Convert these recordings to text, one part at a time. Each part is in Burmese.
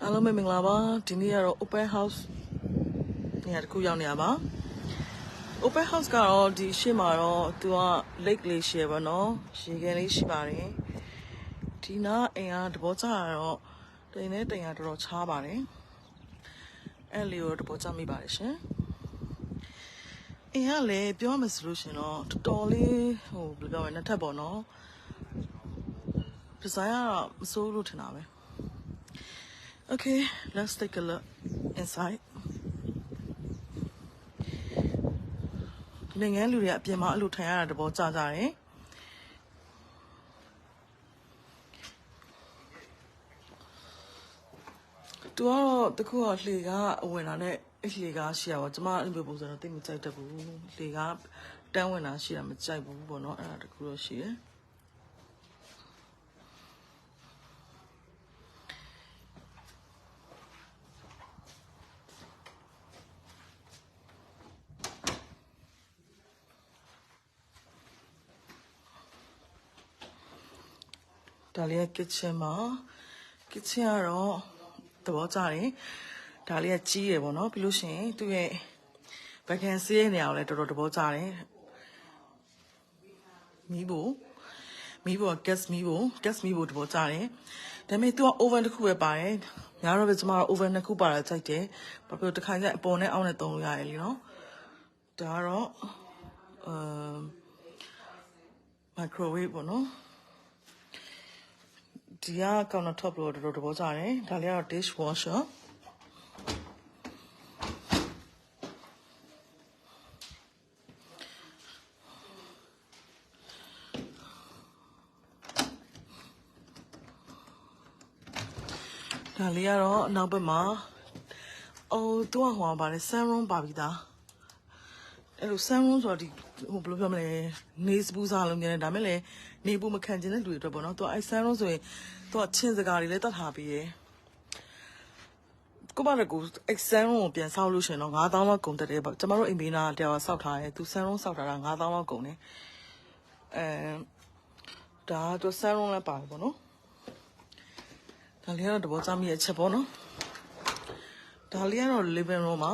အားလုံးပဲမင်္ဂလာပါဒီနေ့ကတော့ open house နေရာတစ်ခုရောက်နေရပါ open house ကတော့ဒီရှေ့မှာတော့သူက lake လေးရှိရပါတော့ရေကန်လေးရှိပါတယ်ဒီနားအိမ်ကတဘောကျတော့တိမ်နဲ့တိမ်ကတော်တော်ချားပါတယ်အဲ့လေးကိုတဘောကျမိပါတယ်ရှင်အိမ်ကလည်းပြောမှဆိုလို့ရှင်တော့တော်တော်လေးဟိုဘယ်လိုပြောမလဲနှစ်ထပ်ပေါ့နော်ဒီဇိုင်းကတော့မစိုးလို့ထင်တာပဲOkay, let's take a look inside. နိုင်ငံလူတွေအပြင်မှာအလို့ထိုင်ရတာတဘောကြကြတယ်သူကတော့တခုကလှေကအဝင်လာနဲ့အလှေကရှိရပါကျမအဲ့လိုပုံစံတော့တိတ်မကြိုက်တတ်ဘူးလှေကတန်းဝင်လာရှိတာမကြိုက်ဘူးပေါ့နော်အဲ့ဒါတခုတော့ရှိတယ်ဒါလေးက kitchen မှာ kitchen ကတော့သဘောကျတယ်ဒါလေးကကြီးရယ်ပေါ့နော်ပြီးလို့ရှိရင်သူ့ရဲ့ vacancy ရဲ့နေရာကိုလည်းတော်တော်သဘောကျတယ်မီးဖို့က gas မီးဖို့သဘောကျတယ်ဒါပေမဲ့သူက oven တစ်ခုပဲပါတယ်ညာတော့ပဲကျမတို့ oven နှစ်ခုပါတာကြိုက်တယ်ဘာဖြစ်လို့တစ်ခါကျအပေါ်နဲ့အောက်နဲ့သုံးလို့ရတယ်လीနော်ဒါကတော့ microwave ပေါ့နော်ဒီက counter top လို့တော်တော်သဘောကျတယ်ဒါလေးကတော့ dish washerဒါလေးကတော့အနောက်ဘက်မှာသူကဟိုပါတယ် sunroom ပါပြီးသားအဲ့လို sunroom ဆိုတော့ဒီဟိုဘယ်လိုပြောမလဲနေစပူးစားလုံးနေတယ်ဒါမဲ့လည်းနေပူမခံချင်တဲ့လူတွေအတွက်ပေါ့နော်သူကအဲ့ sunroom ဆိုရင်သူကချင်းစကားတွေလည်းတတ်ထားပြီးရယ်ကိုမလည်းကိုအဲ့ sunroom ကိုပြန်ဆောက်လို့ရှင်တော့9000လောက်ကုန်တက်တယ်ပေါ့ကျမတို့အိမ်ဘေးနားတယောက်ဆောက်ထားတယ်သူ sunroom ဆောက်ထားတာ9000လောက်ကုန်တယ်ဒါသူ sunroom လည်းပါတယ်ပေါ့နော်ဒါလေးကတော့တဘောချမိရဲ့ချက်ပေါ့နော်ဒါလေးကတော့ living room မှာ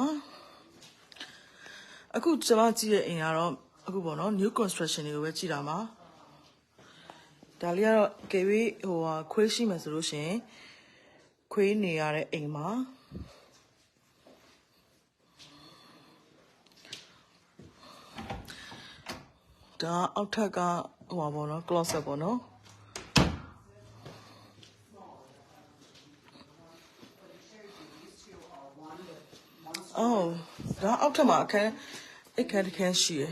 အခုကျမကြည့်ရဲ့အိမ်ကတော့အခုပေါ့နော် new construction တွေကိုပဲကြည့်တာမှာဒါလေးကတော့ကေဝေးဟိုဟာခွေးရှိမှဆိုလို့ရှင်ခွေးနေရတဲ့အိမ်မှာဒါအောက်ထက်ကဟိုပါပေါ့နော် closet ပေါ့နော်ဒါအောက်ထပ်မှာအခန်းရှိရယ်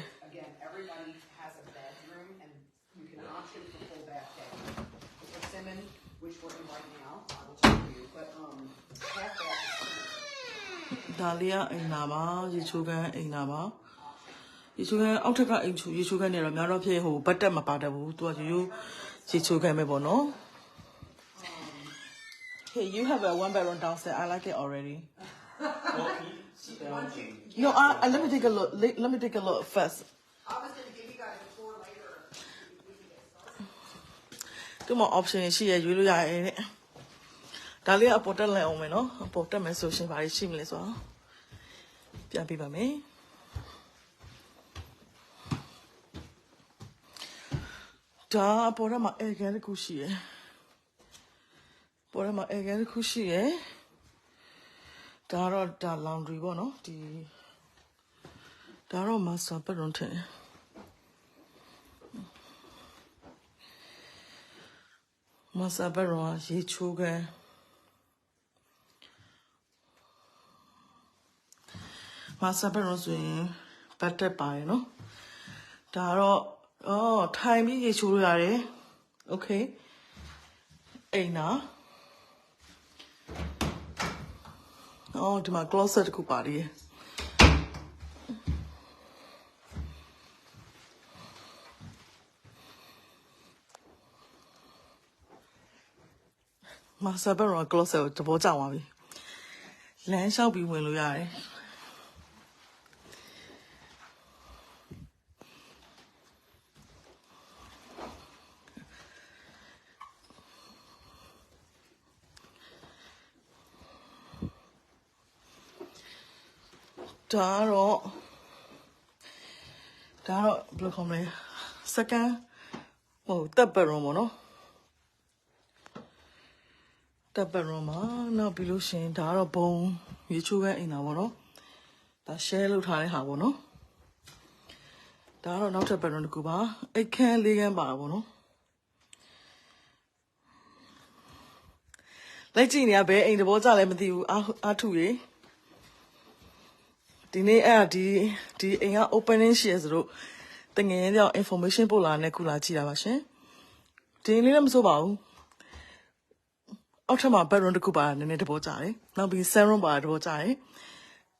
ဒါလေးကအိမ်နာပါရေချိုးခန်းအိမ်နာပါရေချိုးခန်းအောက်ထက်ကအိမ်ရေချိုးခန်းနေတော့များတော့ဖြစ်ဟိုဘတ်တက်မပါတတ်ဘူးသူကရိုးရေချိုးခန်းပဲပေါ့နော် Hey you have a one bedroom downstairs I like it already No, let me take a look. Let me take a look first. I was going to give you guys a tour later. Two more options. She is really good. Dalia, I put a line on me, no? I put a message. Very shameless, wow. Pian pipa me. Da, I put a my egg and a cushy. Put a my egg and a cushy, eh? Da, da, laundry, no?ဒါတော့ master bedroom ထင်တယ် master bedroom ကရေချိုးခန်း master bedroom ဆိုရင်ဘတ်တက်ပါတယ်နော်ဒါတော့ထိုင်ပြီးရေချိုးလို့ရတယ် okay အိမ်နာဒီမှာ closet တစ်ခုပါတယ်master bedroom closet ကိုတဘောကြောက်သွားပြီလမ်းလျှောက်ပြီးဝင်လို့ရတယ် ဒါကတော့ဘယ်လိုခေါ်မလဲ second ဟိုတက် bedroom ပေါ့နော်တက် bedroom မှာနောက်ပြီးလို့ရှင်ဒါကတော့ဘုံရေချိုးခန်းအိမ်သာပေါ့နော်ဒါ share လုပ်ထားတဲ့ဟာပေါ့နော်ဒါကတော့နောက်ထပ် bedroom တစ်ခုပါအိတ်ခန်း၄ခန်းပါပေါ့နော်လိုက်ကြည့်နေရဘဲအိမ်တဘောကြလည်းမသိဘူးအာထုရေဒီနေ့အဲ့ဒါဒီအိမ်က opening ရှိရဆိုတော့တငယ်ရင်ကြောင့် information ပို့လာတဲ့ခုလာကြည့်တာပါရှင်ဒီလေးလည်းမစိုးပါဘူးအောက်ထပ်မှာ bedroom တစ်ခုပါနည်းနည်းတဘောကြတယ်နောက်ပြီး sun room ပါတဘောကြတယ်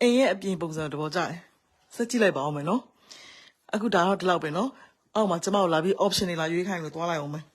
အိမ်ရဲ့အပြင်ပုံစံတဘောကြတယ်စက်ကြည့်လိုက်ပါအောင်မယ်နော်အခုဒါတော့ဒီလောက်ပဲနော်အောက်မှာကျမတို့လာပြီး option တွေလာရွေးခိုင်းလို့သွားလိုက်အောင်မယ်